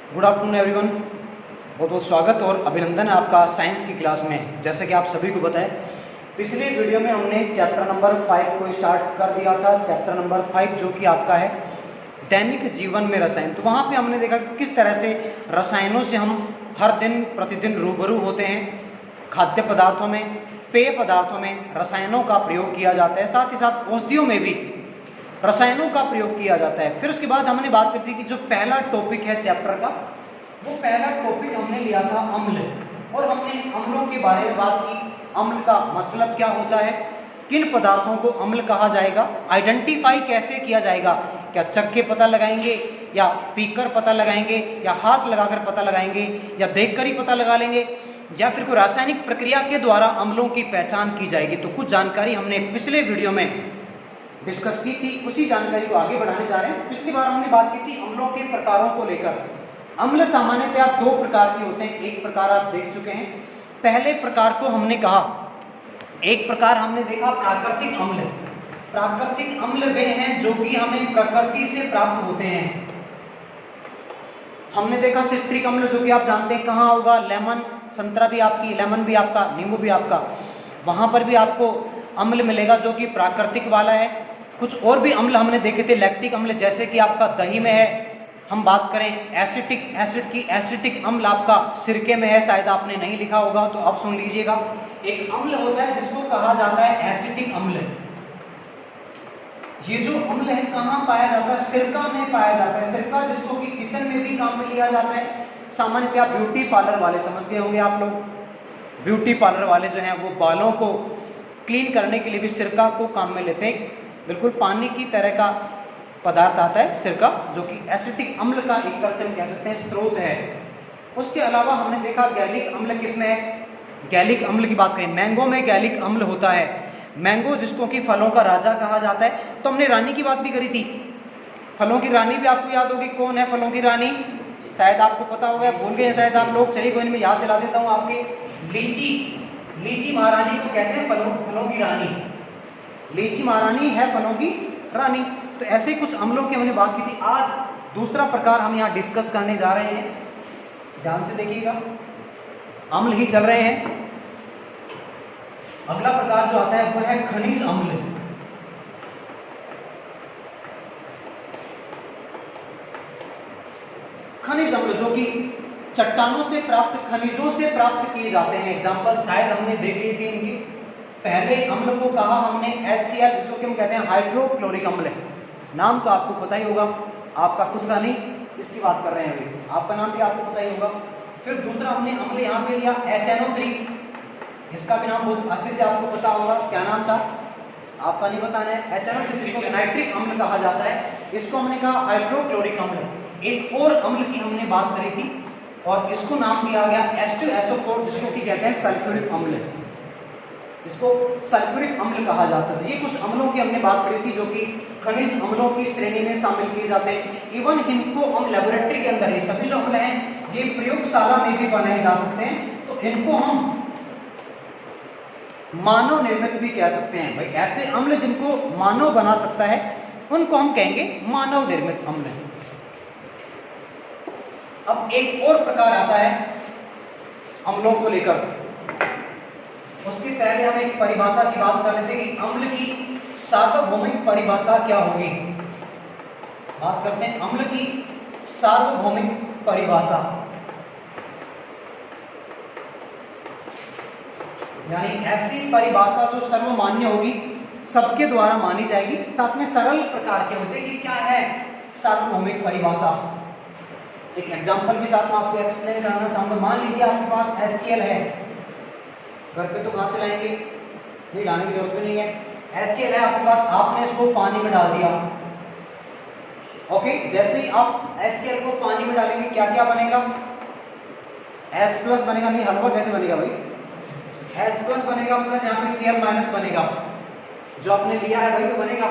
Good afternoon everyone. बहुत बहुत स्वागत और अभिनंदन है आपका साइंस की क्लास में। जैसे कि आप सभी को बताएं, पिछले वीडियो में हमने चैप्टर नंबर 5 को स्टार्ट कर दिया था। चैप्टर नंबर 5 जो कि आपका है दैनिक जीवन में रसायन। तो वहाँ पे हमने देखा कि किस तरह से रसायनों से हम हर दिन प्रतिदिन रूबरू होते हैं। खाद्य पदार्थों में, पेय पदार्थों में रसायनों का प्रयोग किया जाता है, साथ ही साथ औषधियों में भी रसायनों का प्रयोग किया जाता है। फिर उसके बाद हमने बात की थी कि जो पहला टॉपिक है चैप्टर का, वो पहला टॉपिक हमने लिया था अम्ल, और हमने अम्लों के बारे में बात की। अम्ल का मतलब क्या होता है, किन पदार्थों को अम्ल कहा जाएगा, आइडेंटिफाई कैसे किया जाएगा, क्या चख के पता लगाएंगे या पीकर पता लगाएंगे या हाथ लगाकर पता लगाएंगे या देखकर ही पता लगा लेंगे, या फिर कोई रासायनिक प्रक्रिया के द्वारा अम्लों की पहचान की जाएगी। तो कुछ जानकारी हमने पिछले वीडियो में डिस्कस की थी, उसी जानकारी को आगे बढ़ाने जा रहे हैं। पिछली बार हमने बात की थी अम्लों के प्रकारों को लेकर। अम्ल सामान्यतया दो प्रकार के होते हैं। एक प्रकार आप देख चुके हैं, पहले प्रकार को हमने कहा, एक प्रकार हमने देखा प्राकृतिक अम्ल। प्राकृतिक अम्ल वे हैं जो कि हमें प्रकृति से प्राप्त होते हैं। हमने देखा सिट्रिक अम्ल, जो कि आप जानते हैं कहाँ होगा, लेमन, संतरा भी आपकी, लेमन भी आपका, नींबू भी आपका, वहां पर भी आपको अम्ल मिलेगा जो कि प्राकृतिक वाला है। कुछ और भी अम्ल हमने देखे थे, लैक्टिक अम्ल, जैसे कि आपका दही में है। हम बात करें एसिटिक एसिड की, एसिटिक अम्ल आपका सिरके में है, शायद आपने नहीं लिखा होगा तो आप सुन लीजिएगा। एक अम्ल होता है जिसको कहा जाता है एसिटिक अम्ल। ये जो अम्ल है कहाँ पाया जाता है, सिरका में पाया जाता है। सिरका जिसको कि किचन में भी काम में लिया जाता है। सामान्यतः ब्यूटी पार्लर वाले समझ गए होंगे आप लोग, ब्यूटी पार्लर वाले जो हैं वो बालों को क्लीन करने के लिए भी सिरका को काम में लेते हैं। बिल्कुल पानी की तरह का पदार्थ आता है सिरका, जो कि एसिटिक अम्ल का एक तरह से हम कह सकते हैं स्रोत है। उसके अलावा हमने देखा गैलिक अम्ल किसमें है, गैलिक अम्ल की बात करें, मैंगो में गैलिक अम्ल होता है। मैंगो जिसको कि फलों का राजा कहा जाता है। तो हमने रानी की बात भी करी थी, फलों की रानी भी आपको याद होगी। कौन है फलों की रानी, शायद आपको पता होगा, भूल गए शायद आप लोग। चलिए कोई नहीं, मैं याद दिला देता हूँ आपके, लीची। लीची महारानी को कहते हैं फलों की रानी। लीची महारानी है फलों की रानी। तो ऐसे कुछ अम्लों की हमने बात की थी। आज दूसरा प्रकार हम यहाँ डिस्कस करने जा रहे हैं, ध्यान से देखिएगा, अम्ल ही चल रहे हैं। अगला प्रकार जो आता है वो है खनिज अम्ल। खनिज अम्ल जो कि चट्टानों से प्राप्त, खनिजों से प्राप्त किए जाते हैं। एग्जाम्पल शायद हमने देख ली थी इनकी। पहले अम्ल को कहा हमने HCl, जिसको कि हम कहते हैं हाइड्रोक्लोरिक अम्ल। नाम तो आपको पता ही होगा, आपका खुद का नहीं, इसकी बात कर रहे हैं अभी, आपका नाम भी आपको पता ही होगा। फिर दूसरा हमने अम्ल यहाँ पे लिया HNO3, इसका भी नाम बहुत अच्छे से आपको पता होगा, क्या नाम था आपका नहीं बताना है। HNO3 जिसको नाइट्रिक अम्ल कहा जाता है, इसको हमने कहा हाइड्रोक्लोरिक अम्ल। एक और अम्ल की हमने बात करी थी और इसको नाम दिया गया H2SO4, जिसको कि कहते हैं सल्फ्यूरिक अम्ल। इसको सल्फ्यूरिक अम्ल कहा जाता है। ये कुछ अम्लों की हमने बात करी थी जो कि खनिज अम्लों की श्रेणी में शामिल किए जाते हैं। इवन इनको हम लेबोरेटरी के अंदर, ये सभी जो अम्ल हैं ये प्रयोगशाला में भी बनाए जा सकते हैं। तो इनको हम मानव निर्मित भी कह सकते हैं। भाई ऐसे अम्ल जिनको मानव बना सकता है उनको हम कहेंगे मानव निर्मित अम्ल। अब एक और प्रकार आता है अम्लों को लेकर, उसके पहले हम एक परिभाषा की बात कर लेते हैं कि अम्ल की सार्वभौमिक परिभाषा क्या होगी। बात करते हैं अम्ल की सार्वभौमिक परिभाषा, यानी ऐसी परिभाषा जो सर्वमान्य होगी, सबके द्वारा मानी जाएगी, साथ में सरल प्रकार के होते हैं कि क्या है सार्वभौमिक परिभाषा। एक एग्जांपल के साथ मैं आपको एक्सप्लेन कराना चाहूंगा। मान लीजिए आपके पास HCl है, घर पे तो कहाँ से लाएंगे, नहीं लाने की जरूरत भी नहीं है। HCl है आपके पास, आपने इसको पानी में डाल दिया। ओके, जैसे ही आप HCl को पानी में डालेंगे क्या क्या बनेगा, H+ बनेगा। नहीं, हलवा कैसे बनेगा भाई, H+ बनेगा, प्लस यहाँ पे Cl- बनेगा। जो आपने लिया है वही तो बनेगा।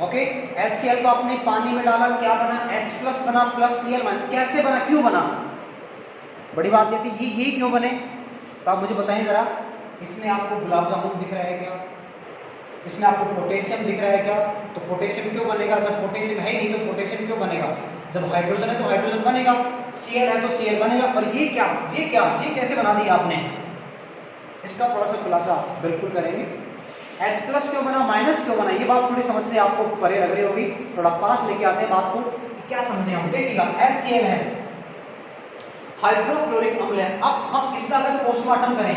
ओके, HCl को आपने पानी में डाला, क्या बना, H+ बना प्लस Cl-। कैसे बना, क्यों बना, बड़ी बात ये थी, ये क्यों बने, तो आप मुझे बताएं जरा। इसमें आपको गुलाब जामुन दिख रहा है क्या, इसमें आपको पोटेशियम दिख रहा है क्या, तो पोटेशियम क्यों बनेगा, जब पोटेशियम है ही नहीं तो पोटेशियम क्यों बनेगा। जब हाइड्रोजन है तो हाइड्रोजन बनेगा, Cl है तो Cl बनेगा। और ये कैसे बना दिया आपने, इसका थोड़ा सा खुलासा बिल्कुल करेंगे। H प्लस क्यों बना, माइनस क्यों बना, ये बात थोड़ी समझ से आपको परे लग रही होगी, थोड़ा पास लेके आते हैं बात को, क्या समझे हम। देखिएगा HCl है, हाइड्रोक्लोरिक अम्ल है। अब हम इसका अगर पोस्टमार्टम करें,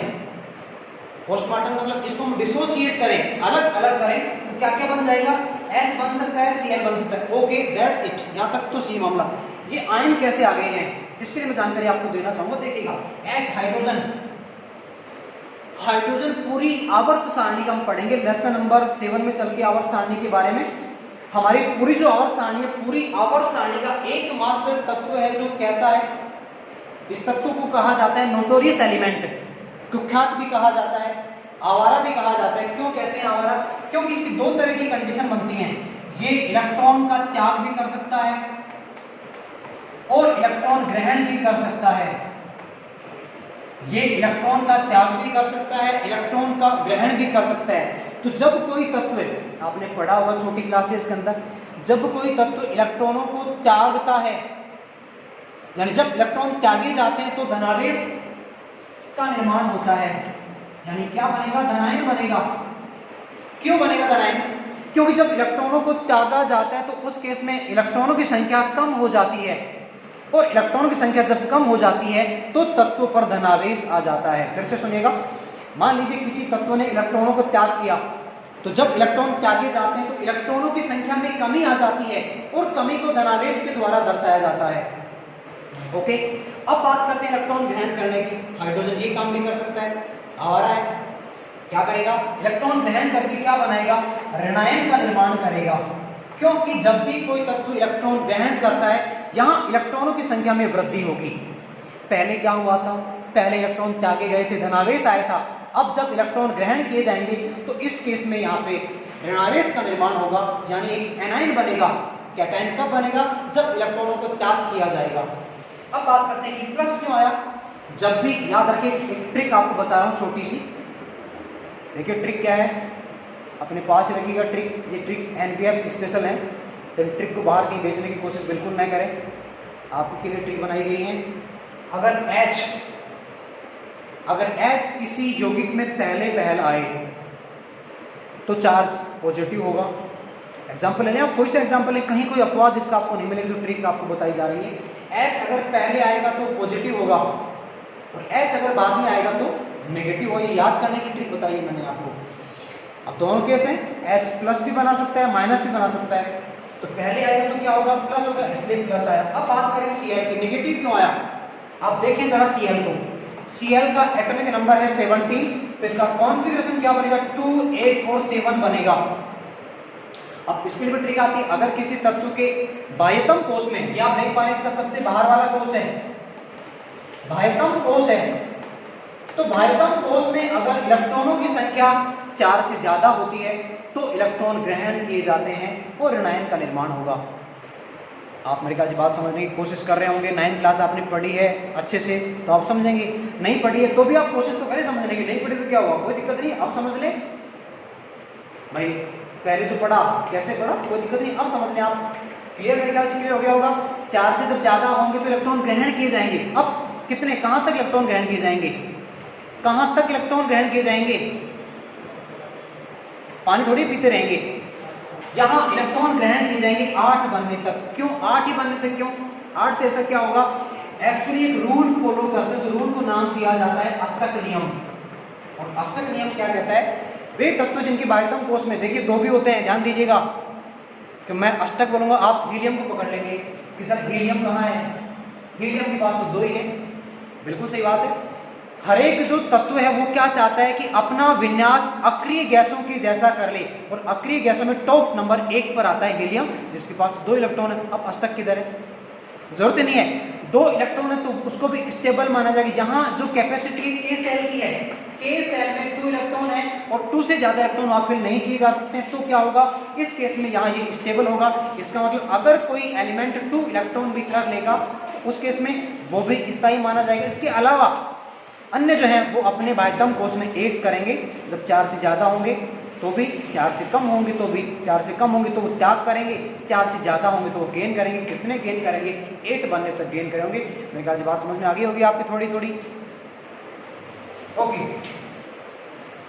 पोस्टमार्टम मतलब इसको हम डिसोसिएट करें, अलग अलग करें, तो क्या क्या बन जाएगा, H बन सकता है, Cl बन सकता है। ओके दैट्स इट, यहाँ तक तो सी मामला। ये आयन कैसे आ गए हैं इसके लिए मैं जानकारी आपको देना चाहूंगा। देखिएगा H हाइड्रोजन पूरी आवर्त सारणी का हम पढ़ेंगे लेसन नंबर 7 में चल के आवर्त सारणी के बारे में। हमारी पूरी जो आवर्त सारणी है, पूरी आवर्त सारणी का एकमात्र तत्व है जो कैसा है, इस तत्व को कहा जाता है नोटोरियस एलिमेंट, कुख्यात भी कहा जाता है, आवारा भी कहा जाता है। क्यों कहते हैं आवारा, क्योंकि इसकी दो तरह की कंडीशन बनती हैं, ये इलेक्ट्रॉन का त्याग भी कर सकता है और इलेक्ट्रॉन ग्रहण भी कर सकता है। ये इलेक्ट्रॉन का त्याग भी कर सकता है, इलेक्ट्रॉन का ग्रहण भी कर सकता है। तो जब कोई तत्व, आपने पढ़ा होगा छोटी क्लासेस के अंदर, जब कोई तत्व इलेक्ट्रॉनों को त्यागता है, यानी जब इलेक्ट्रॉन त्यागे जाते हैं तो धनावेश का निर्माण होता है, यानी क्या बनेगा, धनायन बनेगा। क्यों बनेगा धनायन, क्योंकि जब इलेक्ट्रॉनों को त्यागा जाता है तो उस केस में इलेक्ट्रॉनों की संख्या कम हो जाती है, और इलेक्ट्रॉनों की संख्या जब कम हो जाती है तो तत्व पर धनावेश आ जाता है। फिर से सुनिएगा, मान लीजिए किसी तत्व ने इलेक्ट्रॉनों को त्याग किया, तो जब इलेक्ट्रॉन त्यागे जाते हैं तो इलेक्ट्रॉनों की संख्या में कमी आ जाती है और कमी को धनावेश के द्वारा दर्शाया जाता है। ओके, अब बात करते हैं इलेक्ट्रॉन ग्रहण करने की। हाइड्रोजन ये काम भी कर सकता है, आवारा है, क्या करेगा, इलेक्ट्रॉन ग्रहण करके क्या बनाएगा, ऋणायन का निर्माण करेगा। क्योंकि जब भी कोई तत्व इलेक्ट्रॉन ग्रहण करता है, यहाँ इलेक्ट्रॉनों की संख्या में वृद्धि होगी। पहले क्या हुआ था, पहले इलेक्ट्रॉन त्यागे गए थे, धनावेश आया था। अब जब इलेक्ट्रॉन ग्रहण किए जाएंगे तो इस केस में यहाँ पे ऋणावेश का निर्माण होगा, यानी एक एनायन बनेगा। कैटायन कब बनेगा, जब इलेक्ट्रॉनों को त्याग किया जाएगा। अब बात करते हैं कि प्लस क्यों आया। जब भी याद रखिए, एक ट्रिक आपको बता रहा हूँ छोटी सी, देखिए ट्रिक क्या है, अपने पास ही रखिएगा ट्रिक। ये ट्रिक NPF स्पेशल है, तो ट्रिक को बाहर कहीं बेचने की कोशिश बिल्कुल न करें, आपके लिए ट्रिक बनाई गई है। अगर H किसी यौगिक में पहल आए तो चार्ज पॉजिटिव होगा। एग्जाम्पल ले लें आप, कोई सा एग्जाम्पल है, कहीं कोई अपवाद इसका आपको नहीं मिलेगा, जो ट्रिक आपको बताई जा रही है। H अगर पहले आएगा तो पॉजिटिव होगा और H अगर बाद में आएगा तो नेगेटिव होगा। ये याद करने की ट्रिक बताई है मैंने आपको। अब दोनों केस हैं, H प्लस भी बना सकता है, माइनस भी बना सकता है। तो पहले आएगा तो क्या होगा, प्लस होगा, इसलिए प्लस आया। अब बात करें Cl की, नेगेटिव क्यों आया। आप देखें जरा Cl को, Cl का एटॉमिक नंबर है 17, तो इसका कॉन्फ़िगरेशन क्या बनेगा, 2, 8 और 7 बनेगा। अब इसके लिए भी ट्रिक आती है, अगर किसी तत्व के बाह्यतम कोश में, ये आप देख पा रहे हैं, इसका सबसे बाहर वाला कोश है, बाह्यतम कोश है, तो बाह्यतम कोश में अगर इलेक्ट्रॉनों की संख्या 4 से ज्यादा होती है तो इलेक्ट्रॉन ग्रहण किए जाते हैं और ऋणायन का निर्माण होगा। आप मेरी काजी बात समझने की कोशिश कर रहे होंगे, 9th क्लास आपने पढ़ी है अच्छे से तो आप समझेंगे, नहीं पढ़ी है तो भी आप कोशिश तो करें समझने की, नहीं पढ़ी तो क्या हुआ, कोई दिक्कत नहीं, अब समझ लें भाई। पहले जो पढ़ा कैसे पढ़ा, कोई दिक्कत नहीं, अब समझ लें आप। क्लियर, मेरे ख्याल से क्लियर हो गया होगा। 4 से जब ज्यादा होंगे तो इलेक्ट्रॉन ग्रहण किए जाएंगे। अब कितने, कहां तक इलेक्ट्रॉन ग्रहण किए जाएंगे, कहां तक इलेक्ट्रॉन ग्रहण किए जाएंगे, पानी थोड़ी पीते रहेंगे, यहां इलेक्ट्रॉन ग्रहण किए जाएंगे 8 बनने तक। क्यों 8 ही बनने तक, क्यों 8 से ऐसा क्या होगा, एक्चुअली एक रूल फॉलो करते हैं, उस रूल को नाम दिया जाता है अष्टक नियम। और अष्टक नियम क्या कहता है, वे तत्व जिनके बाह्यतम कोश में, देखिए 2 भी होते हैं, ध्यान दीजिएगा कि मैं अष्टक बोलूंगा, आप हीलियम को पकड़ लेंगे कि सर हीलियम कहाँ है, हीलियम के पास तो 2 ही है, बिल्कुल सही बात है। हर एक जो तत्व है वो क्या चाहता है कि अपना विन्यास अक्रिय गैसों के जैसा कर ले, और अक्रिय गैसों में टॉप नंबर 1 पर आता है हीलियम, जिसके पास 2 इलेक्ट्रॉन है। अब अष्टक किधर है, जरूरत नहीं है, 2 इलेक्ट्रॉन है तो उसको भी स्टेबल माना जाएगा। यहाँ जो कैपेसिटी K सेल की है, K सेल में 2 इलेक्ट्रॉन है और 2 से ज्यादा इलेक्ट्रॉन वहां फिल नहीं किए जा सकते, तो क्या होगा, इस केस में यहाँ ये स्टेबल होगा। इसका मतलब अगर कोई एलिमेंट 2 इलेक्ट्रॉन भी कर लेगा उस केस में वो भी स्थायी माना जाएगा। इसके अलावा अन्य जो है वो अपने बाह्यतम कोश में 8 करेंगे, जब 4 से ज्यादा होंगे तो भी, 4 से कम होंगी तो भी, 4 से कम होंगी तो वो त्याग करेंगे, 4 से ज़्यादा होंगे तो वो गेन करेंगे। कितने गेन करेंगे? 8 बनने तक गेन करेंगे। मेरे ख्याल से बात समझ में आ गई होगी आपकी थोड़ी थोड़ी। ओके,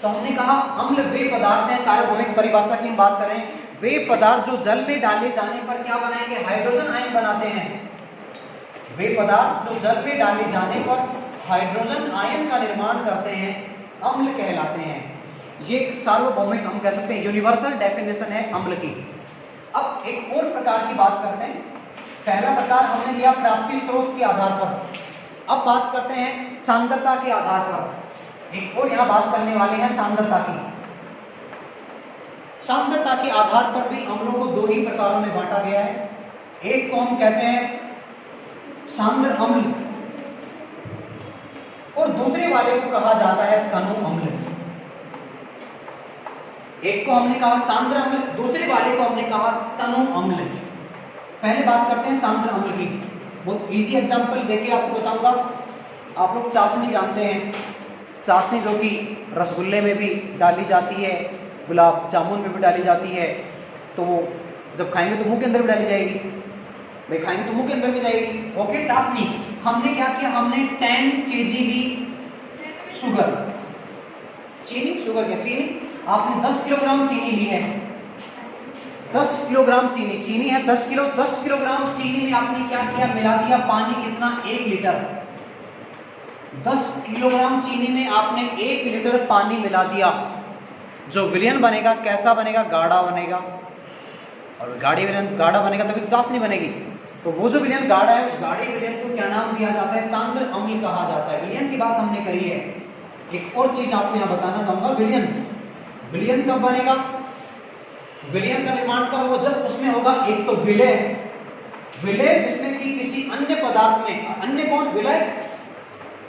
तो हमने कहा अम्ल वे पदार्थ हैं, सार्वभौमिक परिभाषा की हम बात करें, वे पदार्थ जो जल में डाले जाने पर क्या बनाएंगे? हाइड्रोजन आयन बनाते हैं। वे पदार्थ जो जल में डाले जाने पर हाइड्रोजन आयन का निर्माण करते हैं, अम्ल कहलाते हैं। ये एक सार्वभौमिक, हम कह सकते हैं यूनिवर्सल डेफिनेशन है अम्ल की। अब एक और प्रकार की बात करते हैं। पहला प्रकार हमने लिया प्राप्ति स्रोत के आधार पर। अब बात करते हैं सांद्रता के आधार पर। एक और यहाँ बात करने वाले हैं सांद्रता की। सांद्रता के आधार पर भी अम्लों को 2 ही प्रकारों में बांटा गया है। एक को हम कहते हैं सांद्र अम्ल और दूसरे वाले को कहा जाता है तनु अम्ल। एक को हमने कहा सांद्र अम्ल, दूसरे वाले को हमने कहा तनु अम्ल। पहले बात करते हैं सांद्र अम्ल की। बहुत इजी एग्जांपल देके आपको बताऊंगा। आप लोग चाशनी जानते हैं, चाशनी जो कि रसगुल्ले में भी डाली जाती है, गुलाब जामुन में भी डाली जाती है। तो वो जब खाएंगे तो मुंह के अंदर भी डाली जाएगी, भाई खाएंगे तो मुंह के अंदर भी जाएगी। ओके, चाशनी हमने क्या किया? हमने 10 kg शुगर, चीनी, शुगर क्या चीनी, आपने 10 किलोग्राम चीनी ली है। 10 किलोग्राम चीनी, चीनी है 10 किलो, 10 किलोग्राम चीनी में आपने क्या किया? मिला दिया पानी। कितना? 1 लीटर। 10 किलोग्राम चीनी में आपने 1 लीटर पानी मिला दिया। जो विलयन बनेगा कैसा बनेगा? गाढ़ा बनेगा। और गाढ़ा बनेगा तभी तो चाशनी बनेगी। तो वो जो विलयन गाढ़ा है, उस गाढ़े विलयन को क्या नाम दिया जाता है? सांद्र अम्ल कहा जाता है। विलयन की बात हमने करी है। एक और चीज आपको यहाँ बताना चाहूंगा, विलयन कब बनेगा? विलयन का निर्माण कब होगा? जब उसमें होगा एक तो विलय जिसमें कि किसी अन्य पदार्थ में, अन्य कौन? विलायक,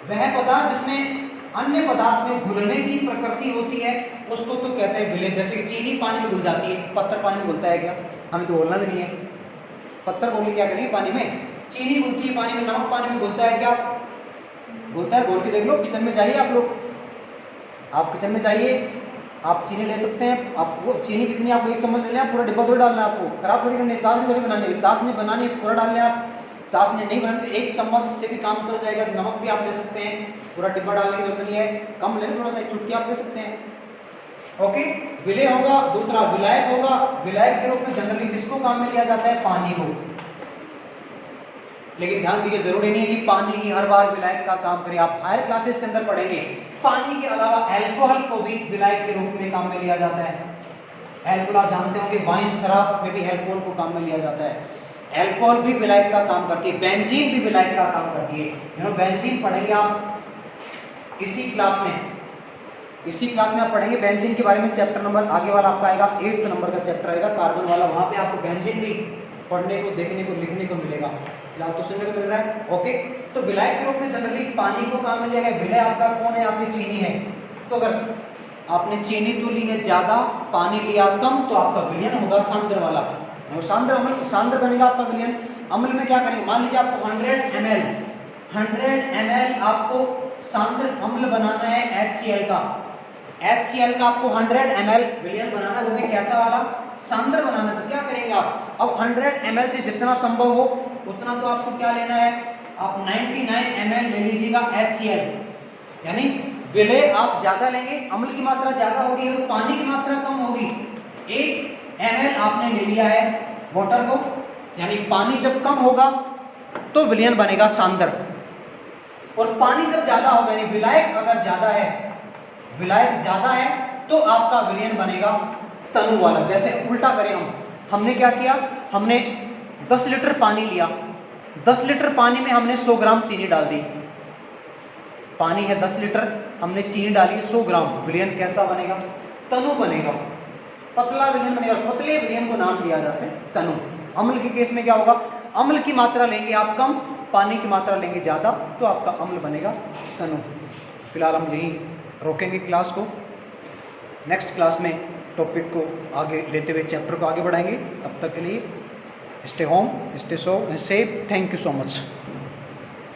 वह पदार्थ जिसमें अन्य पदार्थ में घुलने की प्रकृति होती है उसको तो कहते हैं विलय। जैसे कि चीनी पानी में घुल जाती है, पत्थर पानी में घुलता है क्या? हमें तो घोलना भी नहीं है। पत्थर घोल के क्या करेंगे पानी में? चीनी घुलती है पानी में, नमक पानी में घुलता है क्या? घुलता है। घोल के देख लो, किचन में जाइए आप लोग, आप किचन में जाइए, आप चीनी ले सकते हैं। आपको चीनी कितनी? आपको 1 चम्मच ले लें, पूरा डिब्बा थोड़ी डालना है आपको, खराब थोड़ी करनी है। चाशनी थोड़ी बनानी है, चाशनी बनानी है तो पूरा डाल लें आप। चाशनी नहीं बनानी तो 1 चम्मच से भी काम चल जाएगा। नमक भी आप ले सकते हैं, पूरा डिब्बा डालने की जरूरत नहीं है, कम लें, थोड़ा सा 1 चुटकी आप ले सकते हैं। ओके, विलय होगा। दूसरा विलायक होगा। विलायक के रूप में जनरली किसको काम में लिया जाता है? पानी को। लेकिन ध्यान दीजिए, जरूरी नहीं है कि पानी ही हर बार विलायक का काम करे। आप हायर क्लासेस के अंदर पढ़ेंगे पानी के अलावा अल्कोहल को भी विलायक के रूप में काम में लिया जाता है। अल्कोहल आप जानते होंगे, वाइन, शराब में भी अल्कोहल को काम में लिया जाता है। अल्कोहल भी विलायक का काम करती है। बेंजीन भी विलायक का काम करती है। बेंजीन पढ़ेंगे आप इसी क्लास में आप पढ़ेंगे बेंजीन के बारे में। चैप्टर नंबर आगे वाला आपका आएगा, 8th नंबर का चैप्टर आएगा कार्बन वाला। वहां पे आपको बेंजीन भी पढ़ने को, देखने को, लिखने को मिलेगा। फिलहाल तो सुनने को मिल रहा है। ओके, तो विलायक के रूप में जनरली पानी को काम में लिया गया। विलय आपका कौन है? आपकी चीनी है। तो अगर आपने चीनी तो ली है ज्यादा, पानी लिया कम, तो आपका विलयन होगा सांद्र वाला। सांद्र बनेगा आपका विलयन। अम्ल में क्या करेंगे? मान लीजिए आपको 100 ml आपको सांद्र अम्ल बनाना है HCl का। HCl का आपको 100 ml विलयन बनाना है, वो भी कैसा वाला? सांद्र बनाना। तो क्या करेंगे आप? अब 100 ml से जितना संभव हो उतना तो आपको क्या लेना है? आप 99 ml ले लीजिएगा HCl, यानी विलय आप ज्यादा लेंगे, अम्ल की मात्रा ज्यादा होगी और पानी की मात्रा कम होगी। 1 ml आपने ले लिया है वाटर को, यानी पानी जब कम होगा तो विलयन बनेगा सांद्र, और पानी जब ज्यादा होगा, यानी विलायक अगर ज्यादा है, विलायक ज्यादा है तो आपका विलयन बनेगा तनु वाला। जैसे उल्टा करें हमने क्या किया? हमने 10 लीटर पानी लिया, 10 लीटर पानी में हमने 100 ग्राम चीनी डाल दी। पानी है 10 लीटर, हमने चीनी डाली 100 ग्राम, विलयन कैसा बनेगा? तनु बनेगा, पतला विलयन बनेगा। पतले विलयन को नाम दिया जाता है तनु। अम्ल के केस में क्या होगा? अम्ल की मात्रा लेंगे आप कम, पानी की मात्रा लेंगे ज़्यादा, तो आपका अम्ल बनेगा तनु। फिलहाल हम यहीं रोकेंगे क्लास को, नेक्स्ट क्लास में टॉपिक को आगे लेते हुए चैप्टर को आगे बढ़ाएंगे। अब तक के लिए stay home, stay safe, thank you so much.